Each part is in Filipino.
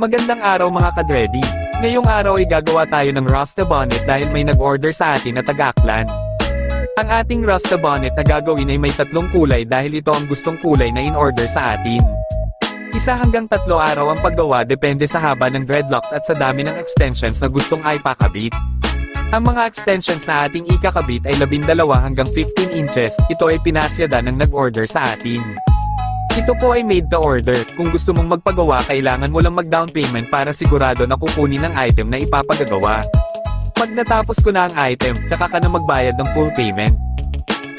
Magandang araw mga kadready. Ngayong araw ay gagawa tayo ng Rasta Bonnet dahil may nag-order sa atin na taga-Aklan. Ang ating Rasta Bonnet na gagawin ay may 3 kulay dahil ito ang gustong kulay na in-order sa atin. 1 hanggang 3 araw ang paggawa depende sa haba ng dreadlocks at sa dami ng extensions na gustong ipakabit. Ang mga extensions na ating ikakabit ay 12 hanggang 15 inches, ito ay pinasyada ng nag-order sa atin. Ito po ay made to order, kung gusto mong magpagawa kailangan mo lang mag-down payment para sigurado na kukunin ang item na ipapagagawa. Pag natapos ko na ang item, tsaka ka na magbayad ng full payment.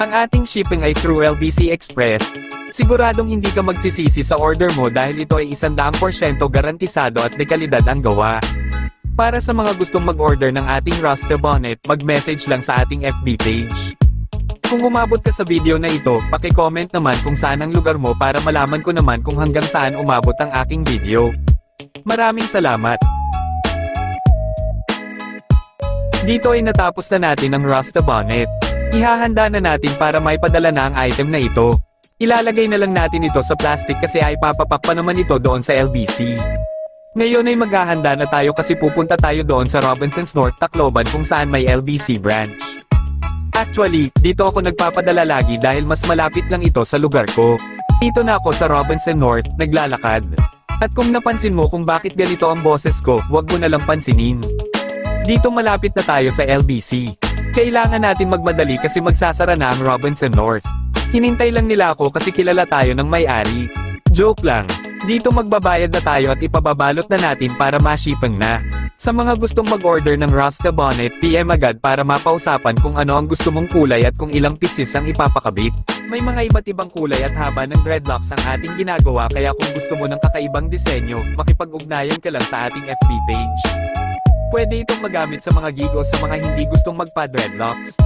Ang ating shipping ay through LBC Express. Siguradong hindi ka magsisisi sa order mo dahil ito ay 100% garantisado at dekalidad ang gawa. Para sa mga gustong mag-order ng ating Rasta Bonnet, mag-message lang sa ating FB page. Kung umabot ka sa video na ito, paki-comment naman kung saan ang lugar mo para malaman ko naman kung hanggang saan umabot ang aking video. Maraming salamat! Dito ay natapos na natin ang Rasta Bonnet. Ihahanda na natin para maipadala na ang item na ito. Ilalagay na lang natin ito sa plastic kasi ay papapak pa naman ito doon sa LBC. Ngayon ay maghahanda na tayo kasi pupunta tayo doon sa Robinsons North, Tacloban kung saan may LBC branch. Actually, dito ako nagpapadala lagi dahil mas malapit lang ito sa lugar ko. Dito na ako sa Robinson North, naglalakad. At kung napansin mo kung bakit ganito ang boses ko, wag mo na lang pansinin. Dito malapit na tayo sa LBC. Kailangan natin magmadali kasi magsasara na ang Robinson North. Hinintay lang nila ako kasi kilala tayo ng may-ari. Joke lang. Dito magbabayad na tayo at ipababalot na natin para ma-shipping na. Sa mga gustong mag-order ng Rasta Bonnet, PM agad para mapausapan kung ano ang gusto mong kulay at kung ilang pieces ang ipapakabit. May mga iba't ibang kulay at haba ng dreadlocks ang ating ginagawa kaya kung gusto mo ng kakaibang disenyo, makipag-ugnayan ka lang sa ating FB page. Pwede itong magamit sa mga gig o sa mga hindi gustong magpa-dreadlocks.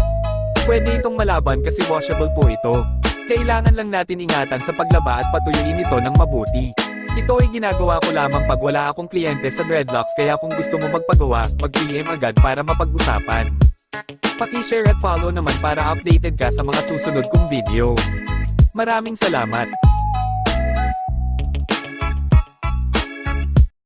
Pwede itong malaban kasi washable po ito. Kailangan lang natin ingatan sa paglaba at patuyuin ito ng mabuti. Ito ay ginagawa ko lamang pag wala akong kliyente sa dreadlocks kaya kung gusto mo magpagawa, mag-PM agad para mapag-usapan. Paki-share at follow naman para updated ka sa mga susunod kong video. Maraming salamat!